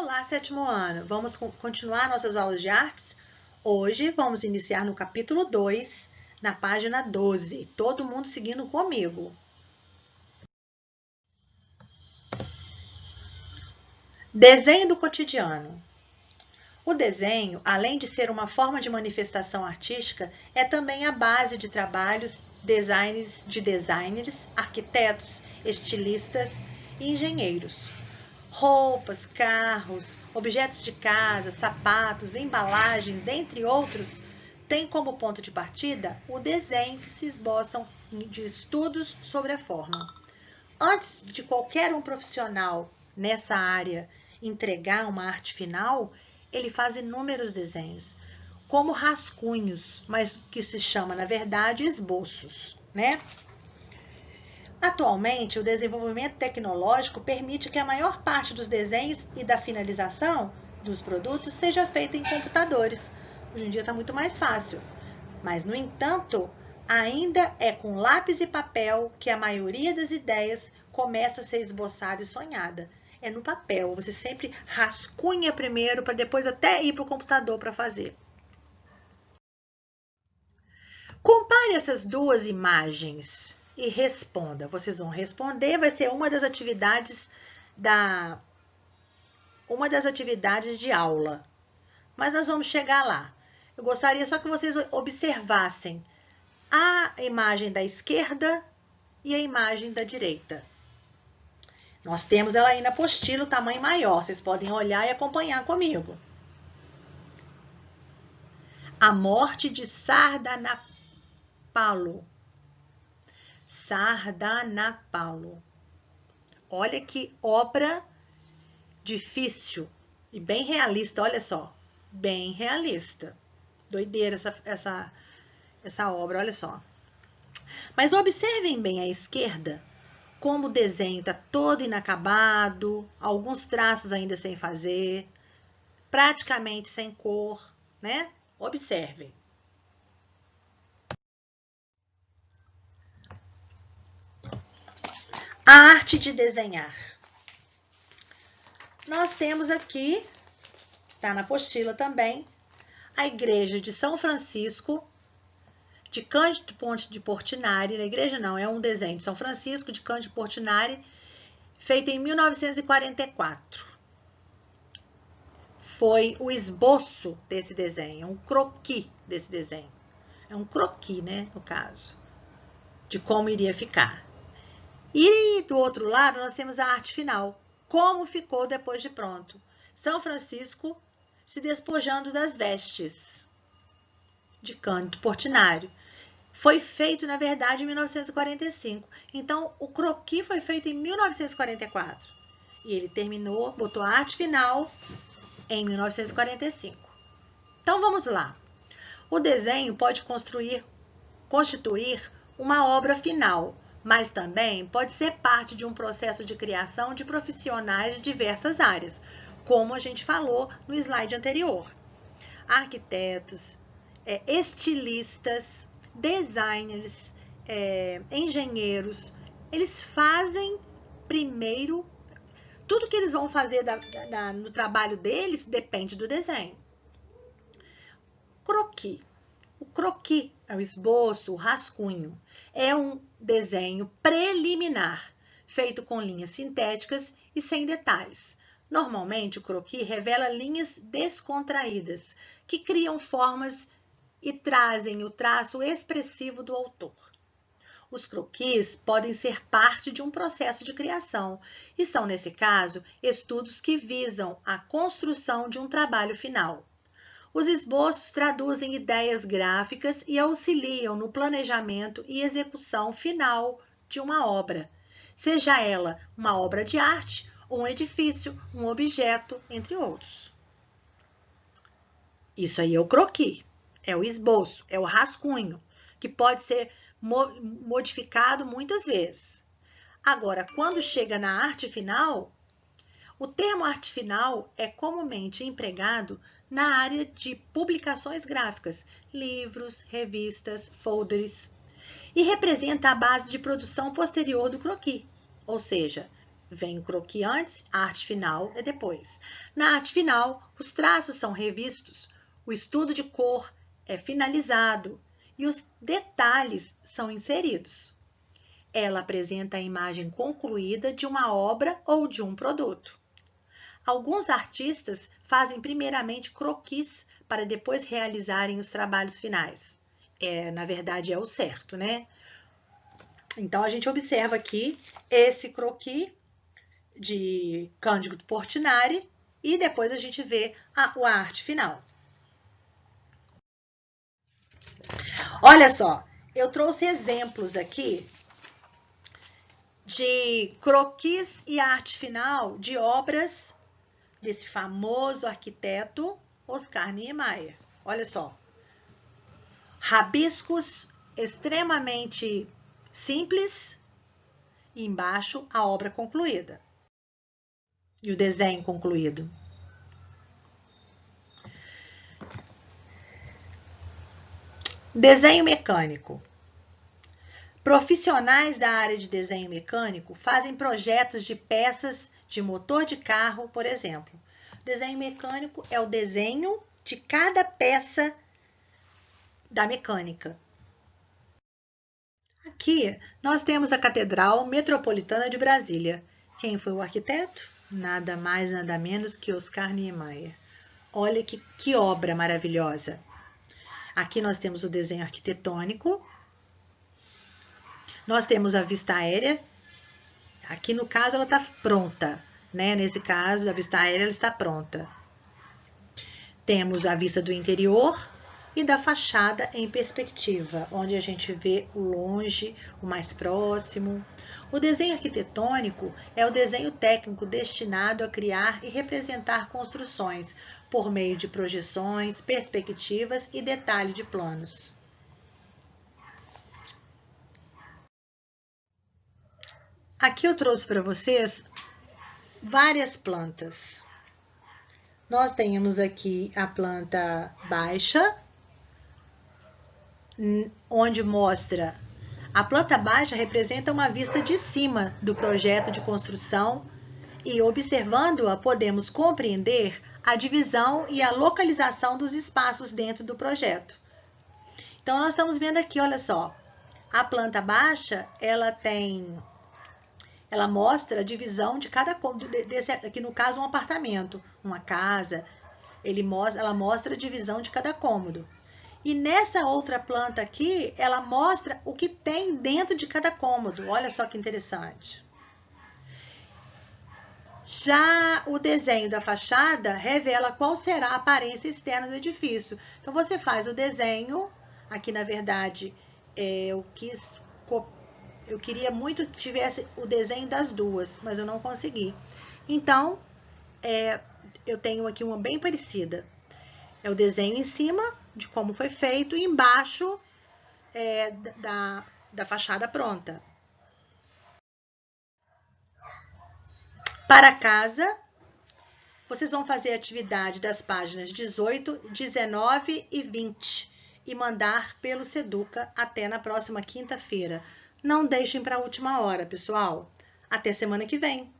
Olá, sétimo ano! Vamos continuar nossas aulas de artes? Hoje vamos iniciar no capítulo 2, na página 12. Todo mundo seguindo comigo. Desenho do cotidiano. O desenho, além de ser uma forma de manifestação artística, é também a base de trabalhos de designers, arquitetos, estilistas e engenheiros. Roupas, carros, objetos de casa, sapatos, embalagens, dentre outros, têm como ponto de partida o desenho que se esboçam de estudos sobre a forma. Antes de qualquer um profissional nessa área entregar uma arte final, ele faz inúmeros desenhos, como rascunhos, mas que se chama, na verdade, esboços, né? Atualmente, o desenvolvimento tecnológico permite que a maior parte dos desenhos e da finalização dos produtos seja feita em computadores. Hoje em dia está muito mais fácil. Mas, no entanto, ainda é com lápis e papel que a maioria das ideias começa a ser esboçada e sonhada. É no papel, você sempre rascunha primeiro para depois até ir para o computador para fazer. Compare essas duas imagens e responda. Vocês vão responder, vai ser uma das atividades de aula. Mas nós vamos chegar lá. Eu gostaria só que vocês observassem a imagem da esquerda e a imagem da direita. Nós temos ela aí na apostila, o tamanho maior. Vocês podem olhar e acompanhar comigo. A morte de Sardanapalo. Sardanapalo. Olha que obra difícil e bem realista, olha só. Bem realista. Doideira essa obra, olha só. Mas observem bem à esquerda, como o desenho está todo inacabado, alguns traços ainda sem fazer, praticamente sem cor, né? Observem. A arte de desenhar. Nós temos aqui, está na apostila também, a igreja de São Francisco, de Cândido de Portinari. Na igreja não, é um desenho de São Francisco, de Cândido de Portinari, feito em 1944. Foi o esboço desse desenho, um croquis desse desenho. É um croquis, né, no caso, de como iria ficar. E do outro lado, nós temos a arte final. Como ficou depois de pronto. São Francisco se despojando das vestes de Cândido Portinari. Foi feito, na verdade, em 1945. Então, o croquis foi feito em 1944. E ele terminou, botou a arte final em 1945. Então, vamos lá. O desenho pode constituir uma obra final, mas também pode ser parte de um processo de criação de profissionais de diversas áreas, como a gente falou no slide anterior. Arquitetos, estilistas, designers, engenheiros, eles fazem primeiro, tudo que eles vão fazer no trabalho deles depende do desenho. Croquis. O croquis é o esboço, o rascunho. É um desenho preliminar, feito com linhas sintéticas e sem detalhes. Normalmente, o croquis revela linhas descontraídas, que criam formas e trazem o traço expressivo do autor. Os croquis podem ser parte de um processo de criação e são, nesse caso, estudos que visam a construção de um trabalho final. Os esboços traduzem ideias gráficas e auxiliam no planejamento e execução final de uma obra, seja ela uma obra de arte, um edifício, um objeto, entre outros. Isso aí é o croquis, é o esboço, é o rascunho, que pode ser modificado muitas vezes. Agora, quando chega na arte final, o termo arte final é comumente empregado na área de publicações gráficas, livros, revistas, folders, e representa a base de produção posterior do croquis, ou seja, Vem o croquis antes, a arte final é depois. Na arte final, os traços são revistos, o estudo de cor é finalizado e os detalhes são inseridos. Ela apresenta a imagem concluída de uma obra ou de um produto. Alguns artistas fazem primeiramente croquis para depois realizarem os trabalhos finais. Na verdade, é o certo, né? Então, a gente observa aqui esse croquis de Cândido Portinari e depois a gente vê a arte final. Olha só, eu trouxe exemplos aqui de croquis e arte final de obras desse famoso arquiteto Oscar Niemeyer. Olha só, rabiscos extremamente simples e embaixo a obra concluída e o desenho concluído. Desenho mecânico. Profissionais da área de desenho mecânico fazem projetos de peças de motor de carro, por exemplo. Desenho mecânico é o desenho de cada peça da mecânica. Aqui nós temos a Catedral Metropolitana de Brasília. Quem foi o arquiteto? Nada mais, nada menos que Oscar Niemeyer. Olha que obra maravilhosa. Aqui nós temos o desenho arquitetônico. Nós temos a vista aérea. Aqui no caso ela está pronta, né? Nesse caso, a vista aérea ela está pronta. Temos a vista do interior e da fachada em perspectiva, onde a gente vê o longe, o mais próximo. O desenho arquitetônico é o desenho técnico destinado a criar e representar construções por meio de projeções, perspectivas e detalhe de planos. Aqui eu trouxe para vocês várias plantas. Nós temos aqui a planta baixa, onde mostra a planta baixa representa uma vista de cima do projeto de construção e, observando-a, podemos compreender a divisão e a localização dos espaços dentro do projeto. Então, nós estamos vendo aqui, olha só, a planta baixa, ela mostra a divisão de cada cômodo, aqui no caso um apartamento, uma casa, ela mostra a divisão de cada cômodo. E nessa outra planta aqui, ela mostra o que tem dentro de cada cômodo. Olha só que interessante. Já o desenho da fachada revela qual será a aparência externa do edifício. Então, você faz o desenho, aqui na verdade, eu queria muito que tivesse o desenho das duas, mas eu não consegui. Então, eu tenho aqui uma bem parecida. É o desenho em cima de como foi feito e embaixo da fachada pronta. Para casa, vocês vão fazer a atividade das páginas 18, 19 e 20 e mandar pelo Seduca até na próxima quinta-feira. Não deixem para a última hora, pessoal. Até semana que vem.